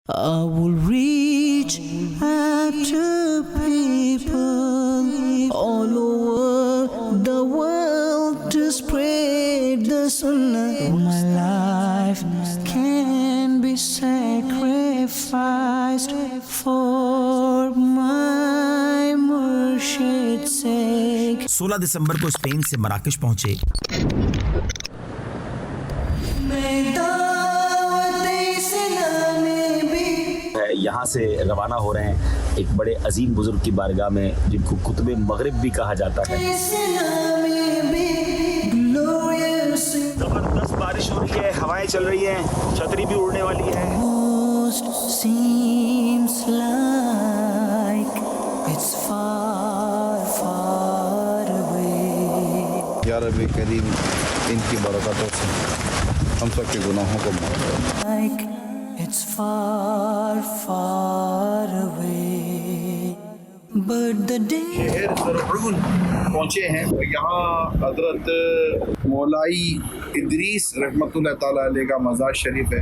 I will reach out to people all over the world to spread the sunnah. My life can be sacrificed for my Murshid's sake. 16 दिसंबर को Spain से मराकश पहुंचे। यहाँ से रवाना हो रहे हैं एक बड़े अजीम बुजुर्ग की बारगाह में, जिनको कुतुब मगरिब भी कहा जाता है। जबरदस्त बारिश हो रही है, हवाएं चल रही हैं, छतरी भी उड़ने वाली है। Seems like it's far, far away. या रब्बी करीम इनकी बरकतों से हम सब के गुनाहों को माफ़ कर। Like it's far, far away. But the day शहर ज़रऊन पहुँचे हैं। यहाँ हज़रत मौलाई इदरीस रहमतुल्लाह ताला अलैह का मज़ार शरीफ है।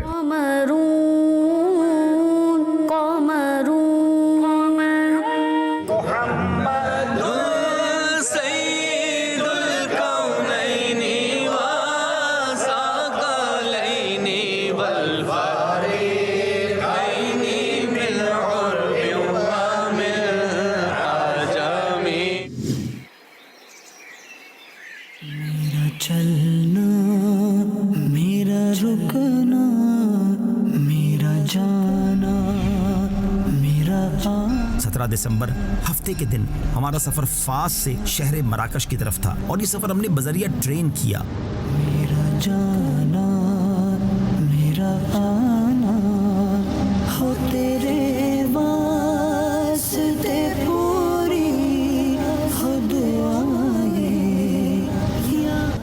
मेरा चलना, मेरा रुकना, मेरा जाना, मेरा 17 दिसंबर हफ्ते के दिन हमारा सफर फास से शहर मराकश की तरफ था, और ये सफर हमने बजरिया ट्रेन किया। मेरा जाना, मेरा आना हो तेरे वास्ते पूरी हो दुआएं।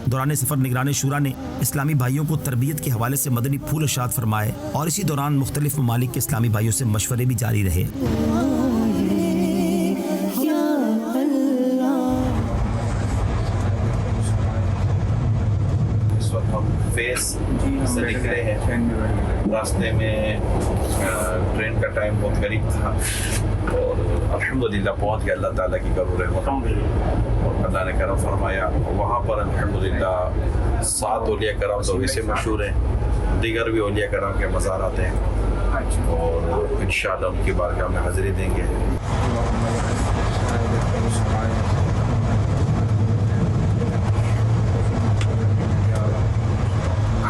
दौरान सफर निगरान शूरा ने इस्लामी भाइयों को तरबियत के हवाले से मदनी फूल इरशाद फरमाए, और इसी दौरान मुख्तलिफ ममालिक के इस्लामी भाइयों से मशवरे भी जारी रहे। इस वक्त हम फेस से निकले हैं। रास्ते में ट्रेन का टाइम बहुत करीब था और अल्हम्दुलिल्लाह पहुंच गया। अल्लाह ताला की करूँ रहमत और अल्लाह ने करम फरमाया। वहाँ पर अल्हम्दुलिल्लाह 7 औलिया करम तो वैसे मशहूर हैं, दीगर भी औलिया करम के मज़ार आते हैं और इंशाअल्लाह उनकी बारगाह में हाज़िरी देंगे।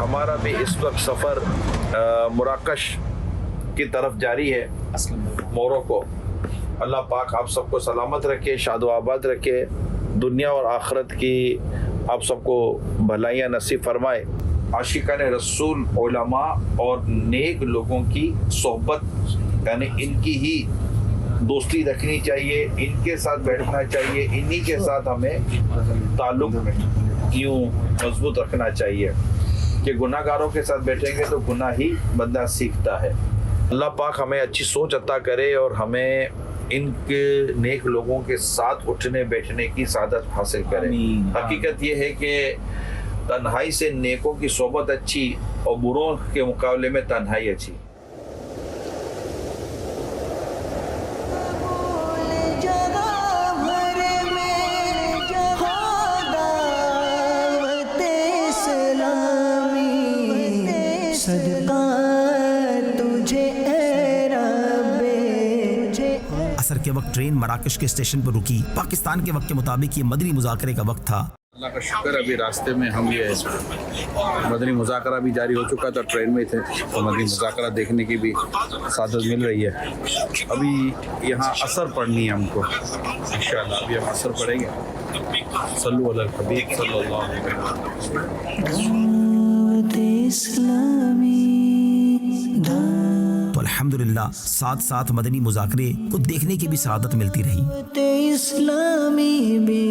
हमारा भी इस वक्त सफ़र मराकश की तरफ जारी है, मोरक्को। अल्लाह पाक आप सबको सलामत रखे, शाद व आबाद रखे, दुनिया और आखिरत की आप सबको भलाइयाँ नसीब फरमाए। आशिकान रसूल, उलमा और नेक लोगों की सोहबत, यानी इनकी ही दोस्ती रखनी चाहिए, इनके साथ बैठना चाहिए, इन्हीं के साथ हमें ताल्लुक़ यूँ मजबूत रखना चाहिए कि गुनाहगारों के साथ बैठेंगे तो गुनाह ही बंदा सीखता है। अल्लाह पाक हमें अच्छी सोच अता करे और हमें इनके नेक लोगों के साथ उठने बैठने की सादत हासिल करे। हकीकत ये है कि तन्हाई से नेकों की सोबत अच्छी और बुरों के मुकाबले में तन्हाई अच्छी। असर के वक्त ट्रेन मराकश के स्टेशन पर रुकी। पाकिस्तान के वक्त के मुताबिक ये मदनी मुज़ाकरे का वक्त था। अल्लाह का शुक्र, अभी रास्ते में हम ये मदनी मुज़ाकरा भी जारी हो चुका था। ट्रेन में थे तो मदनी मुज़ाकरा देखने की भी सादत मिल रही है। अभी यहाँ असर पढ़नी है हमको, इंशाअल्लाह अभी हम असर पढ़ेंगे। सल्लु अलल हबीब सल्लल्लाहु अलैहि वसल्लम। तो अल्हम्दुलिल्लाह साथ साथ मदनी मुज़ाकरे को देखने की भी सआदत मिलती रही। इस्लामी भी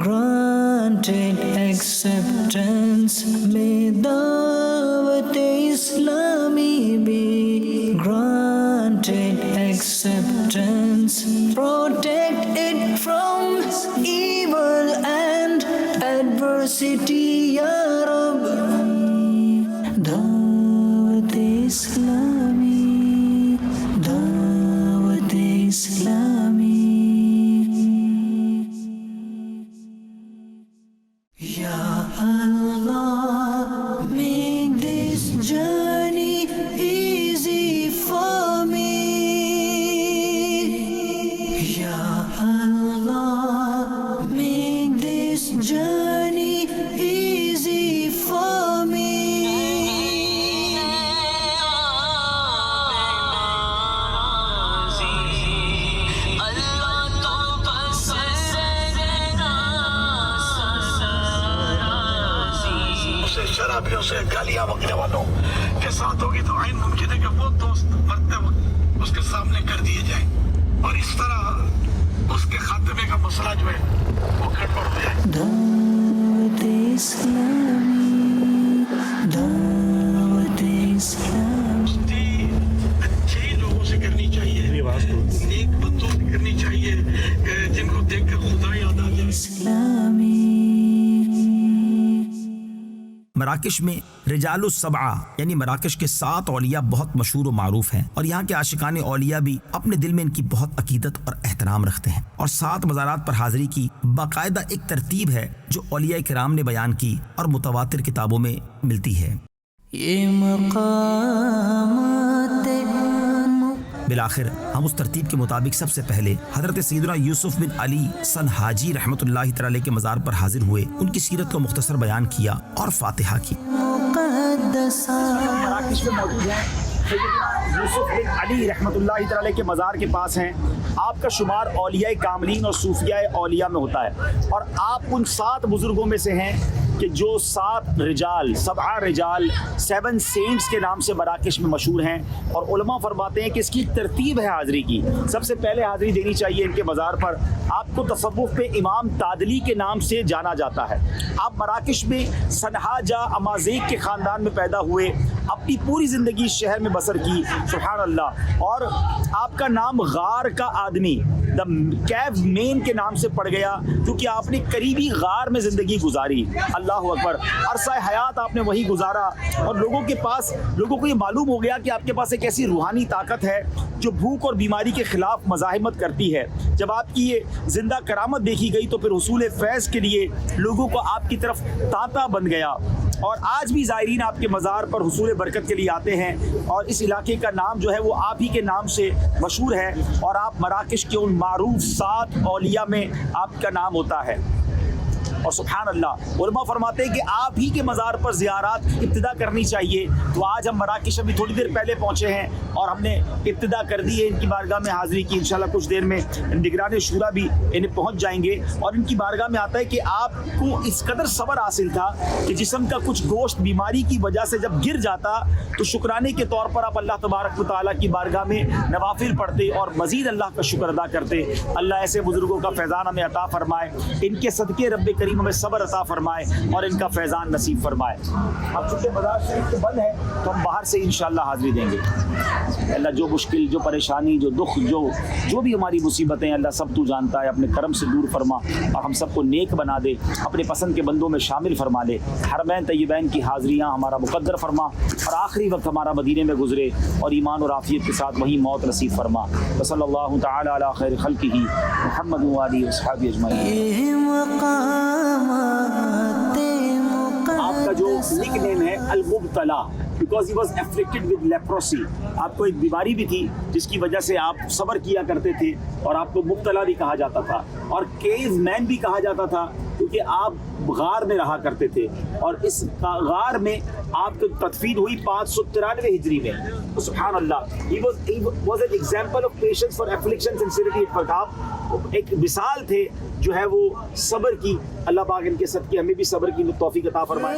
granted acceptance, may Dawat Islami भी granted acceptance, protect it from evil and adversity, Ya Rabb. Dawat Islami वहाबियों से गालियां बकने वालों के साथ होगी तो आइन मुमकिन है कि वो दोस्त मरते वक्त उसके सामने कर दिए जाए और इस तरह उसके खात्मे का मसला जो है वो गड़बड़ हो जाए। दावत इस्लामी, दावत इस्लामी। दोस्ती अच्छे लोगों से करनी चाहिए, नेक बंदों से करनी चाहिए जिनको देखकर खुदा याद आ जाए। इस्लामी मराकश में रिजालुस सबआ यानी मराकश के 7 औलिया बहुत मशहूर व मारूफ हैं और यहाँ के आशिकान औलिया भी अपने दिल में इनकी बहुत अकीदत और एहतराम रखते हैं। और 7 मज़ारात पर हाज़िरी की बाकायदा एक तरतीब है जो औलिया किराम ने बयान की और मुतवातिर किताबों में मिलती है। ये मकामात बिलाखिर हम उस तरतीब के मुताबिक सबसे पहले हज़रत सैयदना यूसुफ बिन अली सन हाजी रहमतुल्लाहि तआला अलैह के मज़ार पर हाजिर हुए, उनकी सीरत को मुख्तसर बयान किया और फातिहा की। मुक़द्दसा मराकश में मौजूद हैं, सैयदना यूसुफ बिन अली रहमतुल्लाहि तआला अलैह के मज़ार के पास हैं। आपका शुमार औलिया कामलीन और सूफिया औलिया में होता है और आप उन 7 बुजुर्गों में से हैं कि जो 7 रिजाल 7 सेंट्स के नाम से मराकश में मशहूर हैं। और उलमा फरमाते हैं कि इसकी तरतीब है हाज़िरी की। सबसे पहले हाज़िरी देनी चाहिए इनके मज़ार पर। आपको तसव्वुफ़ पे इमाम तादली के नाम से जाना जाता है। आप मराकश में सनहाजा अमाज़ेक के ख़ानदान में पैदा हुए, अपनी पूरी ज़िंदगी शहर में बसर की, सुभान अल्लाह। और आपका नाम गार का आदमी, द कैव मेन के नाम से पड़ गया क्योंकि आपने करीबी गार में ज़िंदगी गुजारी। अल्लाह अकबर, अरसा हयात आपने वही गुजारा और लोगों को ये मालूम हो गया कि आपके पास एक ऐसी रूहानी ताकत है जो भूख और बीमारी के खिलाफ मज़ाहिमत करती है। जब आपकी ये जिंदा करामत देखी गई तो फिर हुसूल फैज़ के लिए लोगों को आपकी तरफ तांता बन गया। और आज भी ज़ायरीन आपके मज़ार पर हुसूल बरकत के लिए आते हैं और इस इलाके का नाम जो है वो आप ही के नाम से मशहूर है और आप मराकश के उन मारूफ 7 औलिया में आपका नाम होता है। और सुभान अल्लाह, उलमा फरमाते हैं कि आप ही के मज़ार पर ज़ियारत की इब्तिदा करनी चाहिए। तो आज हम मराकश अभी थोड़ी देर पहले पहुँचे हैं और हमने इब्तिदा कर दी है इनकी बारगाह में हाज़िरी की। इंशाल्लाह कुछ देर में निगरान शूरा भी इन्हें पहुँच जाएंगे और इनकी बारगाह में आता है कि आपको इस कदर सब्र हासिल था कि जिस्म का कुछ गोश्त बीमारी की वजह से जब गिर जाता तो शुक्राने के तौर पर आप अल्लाह तबारक व तआला की बारगाह में नवाफिल पढ़ते और मज़ीद अल्लाह का शुक्र अदा करते। अल्लाह ऐसे बुज़ुर्गों का फैज़ान हमें अता फरमाए, इनके सदक़े रब्बे करीम हमें सब्र अता फरमाए और इनका फैज़ान नसीब फरमाए। अब चूँकि मज़ार शरीफ बंद है तो हम बाहर से इंशाअल्लाह हाज़िरी देंगे। अल्लाह जो मुश्किल, जो परेशानी, जो दुख, जो भी हमारी मुसीबतें अल्लाह सब तू जानता है, अपने करम से दूर फरमा और हम सबको नेक बना दे, अपने पसंद के बंदों में शामिल फरमा ले। हरमैन तय्यबैन की हाज़िरियाँ हमारा मुक़द्दर फरमा और आखिरी वक्त हमारा मदीने में गुजरे और ईमान और आफ़ियत के साथ वहीं मौत नसीब फरमा। सल्लल्लाहु तआला अला खैर खल्क़िही मुहम्मद व आलिहि व अस्हाबिही अजमईन। आपका जो निक नेम है अल-मुब्तला, because he was afflicted with leprosy. आपको एक बीमारी भी थी जिसकी वजह से आप सब्र किया करते थे और आपको मुब्तला भी कहा जाता था और केव मैन भी कहा जाता था क्योंकि आप गार में रहा करते थे। और इस गार में आपकी तदफीन हुई 593 हिजरी में। तो सुभान अल्लाह, he was an example of patience for affliction, sincerity and फताब। एक मिसाल थे जो है वो सब्र की। अल्लाह पाक इनके सदके हमें भी सब्र की तौफीक अता फरमाए।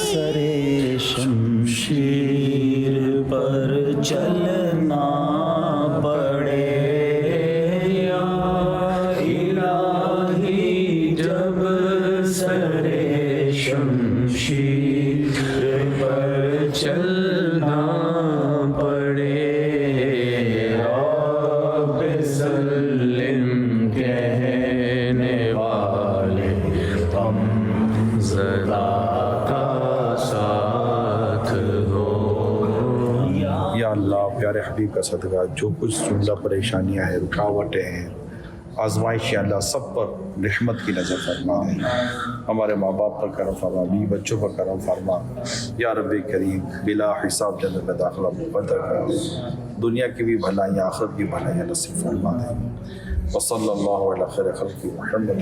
सरे शमशीर पर चलना पड़े। सरे शमशीर पर चलना पड़े रब सल्लिम कहने वाले हम ज़रा का साथ दो। या अल्लाह प्यारे हबीब का सदका जो कुछ जुमला परेशानियां हैं, रुकावटें हैं, आजमाइश या अल्लाह सब पर रहमत की नज़र फरमा। हमारे माँ बाप पर करम फरमा, बीवी बच्चों पर करम फरमा। या रब्बी करीम बिला हिसाब जन्नत में दाखिला मुक़द्दर कर, दुनिया की भी भलाइयाँ आखिरत की भलाइयाँ नसीब फरमा दें। वसल्लल्लाहु अला खैर खल्क़ि मुहम्मद।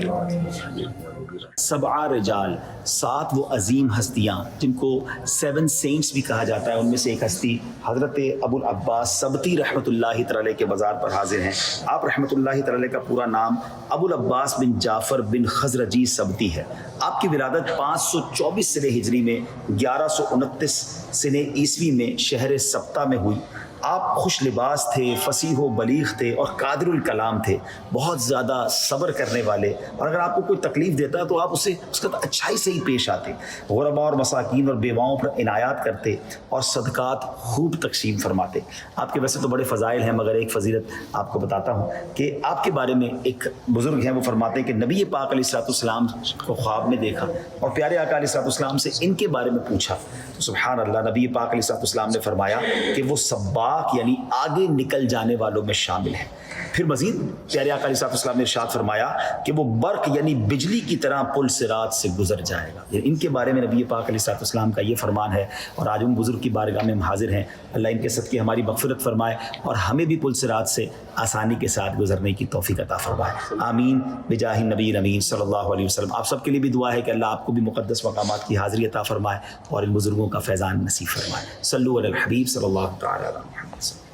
सबआ रिजाल, 7 वो अजीम हस्तियाँ जिनको 7 सेंट्स भी कहा जाता है, उनमें से एक हस्ती हज़रत अबुल अब्बास सबती रहमतुल्लाहि तआला के मज़ार पर हाजिर हैं। आप रहमतुल्लाहि तआला का पूरा नाम अबुल अब्बास बिन जाफ़र बिन खज़रजी सबती है। आपकी विलादत 524 सने हिजरी में 1129 सने ईस्वी में शहर सबता में हुई। आप खुश लिबास थे, फसीह व बलीग थे और कादिरुल कलाम थे, बहुत ज़्यादा सब्र करने वाले, और अगर आपको कोई तकलीफ़ देता तो आप उसका अच्छाई से ही पेश आते, गुरबा और मसाकीन और बेवाओं पर इनायात करते और सदक़ात खूब तक़सीम फरमाते। आपके वैसे तो बड़े फ़ज़ाइल हैं, मगर एक फ़जीलत आपको बताता हूँ कि आपके बारे में एक बुज़ुर्ग हैं, वो फरमाते हैं कि नबी पाक अलैहिस्सलाम को ख्वाब में देखा और प्यारे आका अलैहिस्सलाम से इनके बारे में पूछा तो सुभान अल्लाह, नबी पाक अलैहिस्सलाम ने फरमाया कि वो सब्बाक यानी आगे निकल जाने वालों में शामिल है। फिर मजीद प्यारे आका अलैहिस्सलाम ने इरशाद फरमाया कि वो बर्क यानी बिजली की तरह पुल सिरात से गुजर जाएगा। इनके बारे में नबी पाक अलैहिस्सलाम का ये फरमान है और आज उन बुजुर्ग की बारगाह में हम हाजिर हैं। अल्लाह इनके सदके हमारी मग़फ़िरत फरमाए और हमें भी पुल सिरात से आसानी के साथ गुजरने की तौफ़ीक़ अता फरमाए। आमीन बिजाहि नबी अमीन सल्लल्लाहु अलैहि वसल्लम। आप सबके लिए भी दुआ है कि अल्लाह आपको भी मुक़द्दस मक़ामात की हाज़िरी अता फरमाए और इन बुजुर्गों का फैज़ान नसीब फरमाए। सल्लु अलल हबीब सल्लल्लाहु तआला अलैहि वसल्लम।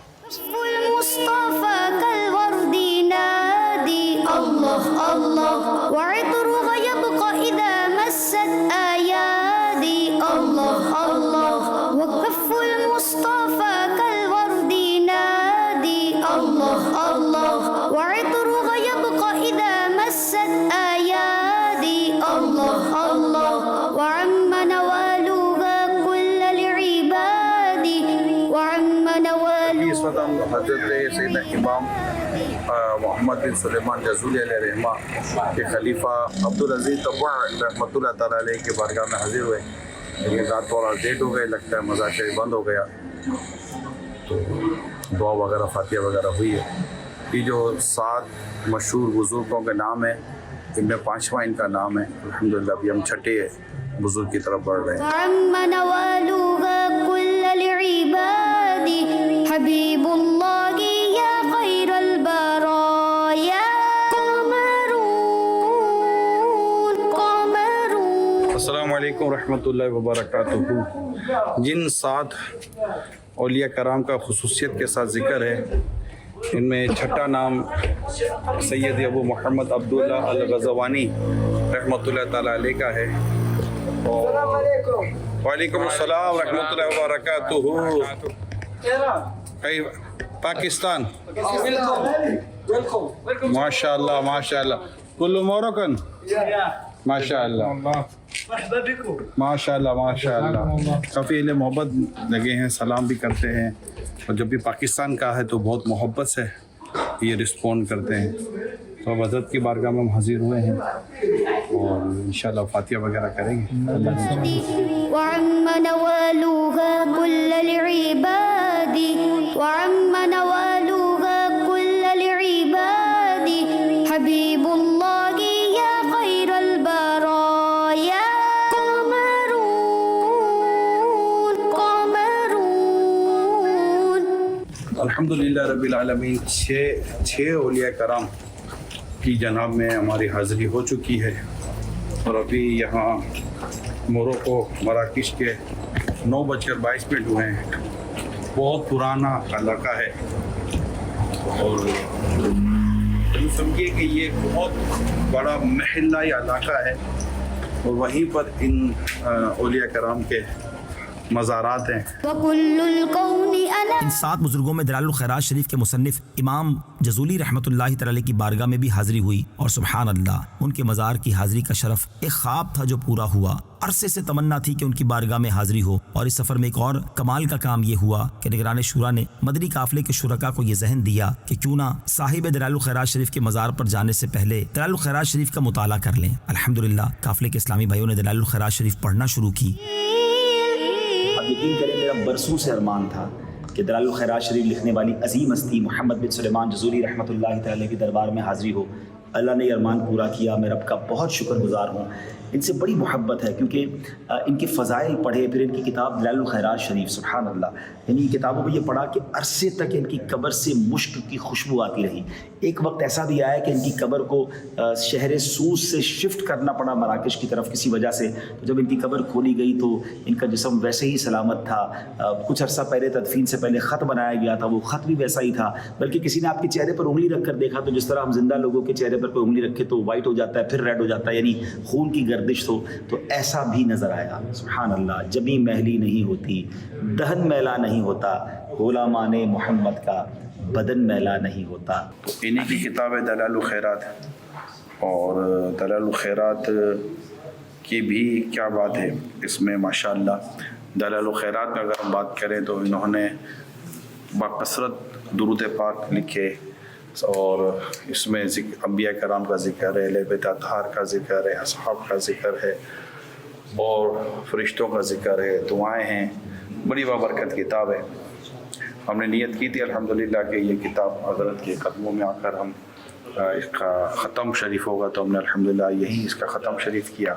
المصطفى كالورد نادي الله الله وعطره يبقى إذا مست أيادي الله الله وكف المصطفى كالورد نادي الله الله وعطره يبقى إذا مست أيادي الله الله وعم نوالها كل العباد وعم نوالها। इस वक्त हम हज़रत सैयदना इमाम मोहम्मद बिन सुलेमान जज़ूली अलैहि रहमा के खलीफा अब्दुल अज़ीज़ तब्वा रहमतुल्लाह तआला अलैहि के बारगाह में हाजिर हुए। लेकिन रात थोड़ा लेट हो गए, लगता है मज़ार शरीफ बंद हो गया, तो दुआ वगैरह फातिहा वगैरह हुई है। ये जो 7 मशहूर बुज़ुर्गों के नाम है, इनमें 5वां इनका नाम है। अल्हम्दुलिल्लाह अभी हम छठे बुज़ुर्ग की तरफ बढ़ रहे हैं। हबीबुल्लाह या खैरुल बराया कमरून कमरून। अस्सलामु अलैकुम रहमतुल्लाहि व बरकातुहू। जिन 7 औलिया कराम का खुसूसियत के साथ ज़िक्र है, इनमें छठा नाम सैयद अबू मोहम्मद अब्दुल्ला अल ग़ज़वानी रहमतुल्लाह ताला अलैह का है। वालेकुम अस्सलाम रहमतुल्लाहि व बरकातुहू। पाकिस्तान माशाअल्लाह माशाअल्लाह कुल्लु मोरक्कन माशाअल्लाह माशाअल्लाह माशाअल्लाह। काफ़ी अहले मोहब्बत लगे हैं, सलाम भी करते हैं और जब भी पाकिस्तान का है तो बहुत मोहब्बत से ये रिस्पॉन्ड करते हैं। तो अब हज़रत की बारगाह में हम हाजिर हुए हैं और इंशाअल्लाह फातिहा वगैरह करेंगे। हबीबुल्लाह या खैरुल बराया कमरून कमरून। अल्हम्दुलिल्लाह रब्बिल आलमीन। 6 औलिया कराम की जनाब में हमारी हाज़िरी हो चुकी है और अभी यहाँ मोरक्को मराकश के 9:22 हुए हैं। बहुत पुराना इलाका है और समझिए कि ये बहुत बड़ा महल्ला इलाका है और वहीं पर इन औलिया कराम के मज़ारात हैं। وكل الكون أنا ان 7 بزرگوں میں دلال الخیرات شریف کے مصنف امام جزولی رحمۃ اللہ تعالی کی بارگاہ میں بھی حاضری ہوئی، اور سبحان اللہ ان کے مزار کی حاضری کا شرف ایک خواب تھا جو پورا ہوا۔ عرصے سے تمنا تھی کہ ان کی بارگاہ میں حاضری ہو، اور اس سفر میں ایک اور کمال کا کام یہ ہوا کہ نگران شورا نے مدنی قافلے کے شرکاء کو یہ ذہن دیا کہ کیوں نہ صاحب دلال الخیرات شریف کے مزار پر جانے سے پہلے دلال الخیرات شریف کا مطالعہ کر لیں۔ الحمدللہ قافلے کے اسلامی بھائیوں نے دلال الخیرات شریف پڑھنا شروع کی۔ اب یقین کریں میرا برسوں سے ارمان تھا کہ دلال الخیرات شریف لکھنے والی عظیم ہستی محمد بن سلیمان جزولی رحمۃ اللہ تعالی کے دربار میں حاضری ہو۔ اللہ نے یہ ارمان پورا کیا، میں رب کا بہت شکر گزار ہوں۔ ان سے بڑی محبت ہے کیونکہ ان کے فضائل پڑھے، پھر ان کی کتاب دلال الخیرات شریف، سبحان اللہ، یعنی کتابوں میں یہ پڑھا کہ عرصے تک ان کی قبر سے مشک کی خوشبو آتی رہی۔ ایک وقت ایسا بھی آیا کہ ان کی قبر کو شہر سوس سے شفٹ کرنا پڑا مراکش کی طرف کسی وجہ سے۔ تو جب ان کی قبر کھولی گئی تو ان کا جسم ویسے ہی سلامت تھا۔ کچھ عرصہ پہلے تدفین سے پہلے خط بنایا گیا تھا، وہ خط بھی ویسا ہی تھا، بلکہ کسی نے آپ کے چہرے پر انگلی رکھ کر دیکھا تو جس طرح ہم زندہ لوگوں کے چہرے پر کوئی انگلی رکھے تو وائٹ ہو جاتا ہے، پھر ریڈ ہو جاتا ہے، یعنی خون کی گردش تو ایسا بھی نظر آیا۔ سبحان اللہ، جبیں میلی نہیں ہوتی، دہن میلا نہیں ہوتا، غلامان محمد کا بدن میلا نہیں ہوتا۔ تو انہی کی کتاب ہے دلال الخیرات، اور دلال الخیرات کی بھی کیا بات ہے اس میں ماشاءاللہ۔ دلال الخیرات میں اگر ہم بات کریں تو انہوں نے بکثرت درود پاک لکھے، اور اس میں انبیاء کرام کا ذکر ہے، لیبت اطہار کا ذکر ہے، اصحاب کا ذکر ہے، اور فرشتوں کا ذکر ہے، دعائیں ہیں۔ بڑی بابرکت کتاب ہے۔ ہم نے نیت کی تھی الحمدللہ کہ یہ کتاب حضرت کے قدموں میں آ کر ہم اس کا ختم شریف ہوگا، تو ہم نے الحمدللہ یہی اس کا ختم شریف کیا،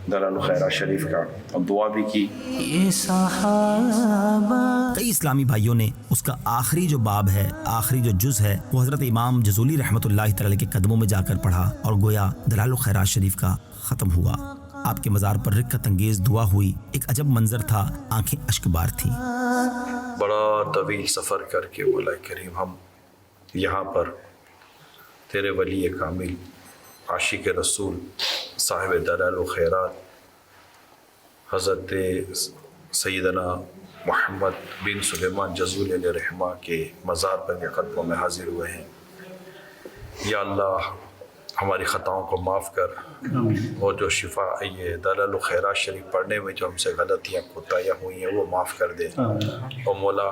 دلال الخیرات شریف کا، اور دعا بھی کی۔ یہ صحابہ کئی اسلامی بھائیوں نے اس کا آخری جو باب ہے، آخری جو جز ہے، وہ حضرت امام جزولی رحمۃ اللہ تعالی کے قدموں میں جا کر پڑھا، اور گویا دلال الخیرات شریف کا ختم ہوا۔ آپ کے مزار پر رکت انگیز دعا ہوئی، ایک عجب منظر تھا، آنکھیں اشک بار تھیں۔ بڑا طویل سفر کر کے مولا کریم ہم یہاں پر تیرے ولی کامل عاشق رسول صاحب دلال الخیرات حضرت سیدنا محمد بن سلیمان جزولی علیہ رحمہ کے مزار پر کے قدموں میں حاضر ہوئے ہیں۔ یا اللہ ہماری خطاؤں کو معاف کر، اور جو شفا یہ دلال الخیرات شریف پڑھنے میں جو ہم سے غلطیاں کوتاہیاں ہوئی ہیں وہ معاف کر دے، اور مولا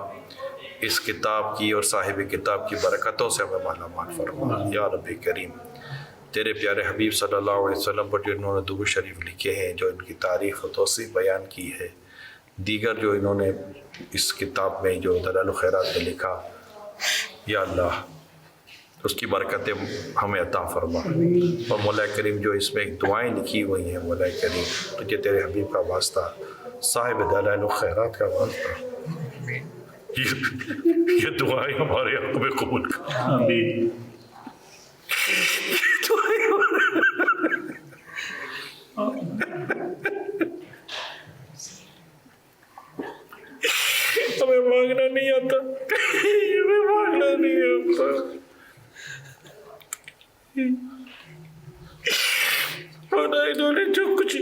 اس کتاب کی اور صاحب کتاب کی برکتوں سے ہمیں مالا مال فرما۔ یا رب کریم، تیرے پیارے حبیب صلی اللہ علیہ وسلم پر جو انہوں نے درود شریف لکھے ہیں، جو ان کی تعریف و توصیف بیان کی ہے، دیگر جو انہوں نے اس کتاب میں جو دلال الخیرات میں لکھا، یا اللہ اس کی برکتیں ہمیں عطا فرما۔ اور مولا کریم جو اس میں ایک دعائیں لکھی ہوئی ہیں، مولا کریم تجھے تیرے حبیب کا واسطہ، صاحب دلال الخیرات کا واسطہ، یہ دعائیں ہمارے حق میں قبول کر۔ ہمیں مانگنا نہیں آتا، ہمیں مانگنا نہیں آتا۔ خدا انہوں نے جو کچھ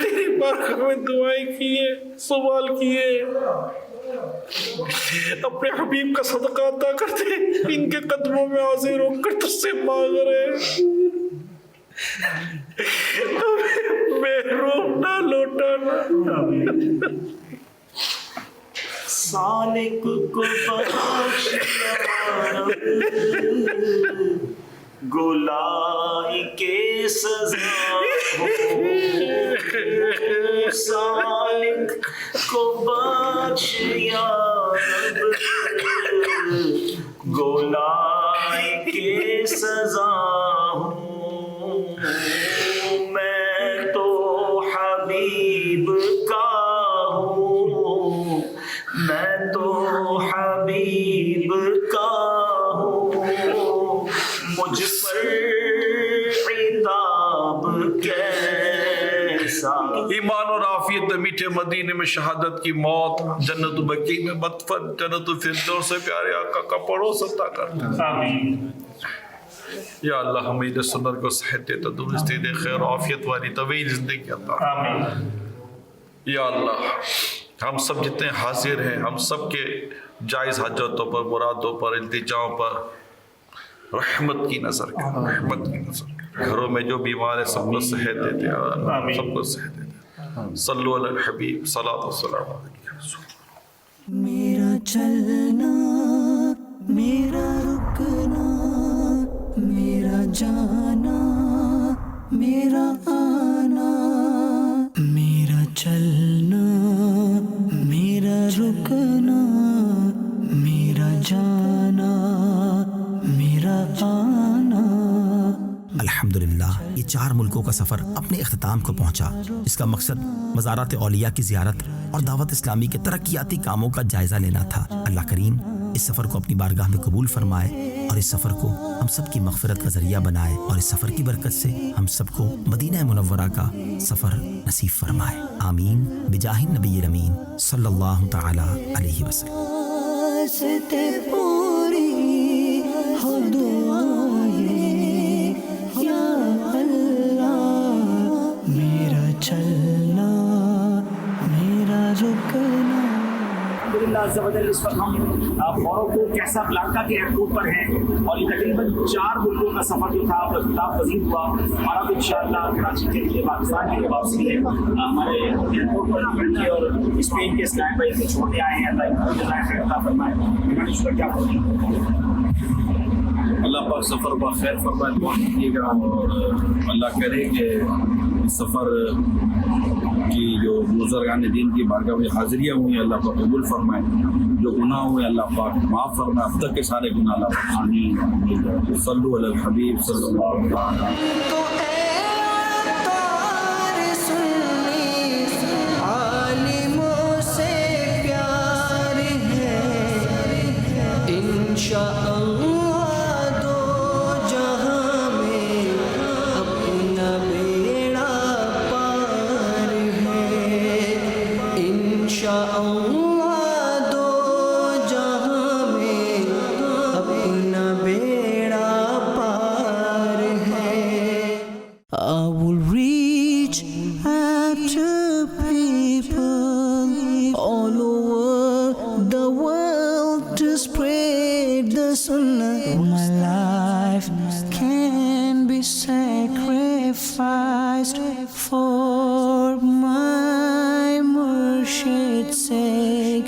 تیری بارگاہ میں دعائیں کی ہیں، سوال کیے، اپنے حبیب کا صدقہ عطا کرتے، ان کے قدموں میں حاضر ہو کر تجھ سے مانگ رہے، محروم نہ لوٹانا۔ سالک کو بخش گولائی کے سزا ہو، سالک کو بخش یا رب گولائی کے سزا ہوں، میں تو حبیب کا ہوں، میں تو حبیب کا ہوں، مجھ پر عتاب کیسا۔ ایمان اور عافیت میں میٹھے مدینے میں شہادت کی موت، جنت بقیع میں مدفن، جنت الفردوس سے پیارے آقا کا پڑوس عطا کر۔ آمین۔ یا اللہ حمید سنت کو صحت دے، تندرستی دے، خیر و عافیت والی طویل زندگی عطا۔ آمین۔ یا اللہ ہم سب جتنے حاضر ہیں ہم سب کے جائز حاجتوں پر مرادوں پر التجاؤں پر رحمت کی نظر کر رحمت کی نظر کر گھروں میں جو بیمار ہے سب کو صحت دیتے ہیں سب کو صحت دیتے ہیں صلو علی الحبیب صلاۃ والسلام علیہ رسول میرا چلنا میرا رکنا میرا جانا میرا آنا میرا چلنا میرا رکنا میرا جانا میرا آنا. الحمدللہ یہ 4 ملکوں کا سفر اپنے اختتام کو پہنچا جس کا مقصد مزارات اولیاء کی زیارت اور دعوت اسلامی کے ترقیاتی کاموں کا جائزہ لینا تھا. اللہ کریم اس سفر کو اپنی بارگاہ میں قبول فرمائے اور اس سفر کو ہم سب کی مغفرت کا ذریعہ بنائے اور اس سفر کی برکت سے ہم سب کو مدینہ منورہ کا سفر نصیب فرمائے. آمین بجاہ النبی الامین صلی اللہ تعالی علیہ وسلم. واسطے پوری ہو دعائیں یا اللہ میرا چلنا میرا رکنا. الحمدللہ عز و جل اس وقت ہم موروکو کیسابلانکا کے ایئرپورٹ پر ہیں اور یہ تقریباً 4 ملکوں کا سفر جو تھا وہ اختتام پذیر ہوا اور اب انشاءاللہ کراچی کے لیے پاکستان کے لیے واپسی ہے. ہمارے ایئرپورٹ پر لڑکے اور اسپین کے اسلام بھائی کو چھوڑنے آئے ہیں. اللہ خیر عطا فرمائے. اس پر کیا کریں اللہ پاک سفر پر خیر فرمائے دعا کیجیے گا اور اللہ کرے کہ اس سفر کی جو بزرگان دین کی بارگاہ میں حاضریاں ہوئی اللہ پاک قبول فرمائے. جو گناہ ہوئے اللہ پاک معاف فرمائے. اب تک کے سارے گناہ اللہ پاک آمین. صلو علی الحبیب صلی اللہ علیہ وسلم. تو اے عطار سنی عالموں سے پیار ہے انشاءاللہ دو جہاں میں اپنا بیڑا پار ہے انشاءاللہ دو جہاں میں اپنا بیڑا پار ہے. I will reach out to people all over the world to spread the sunnah. My life can be sacrificed for my Murshid's sake.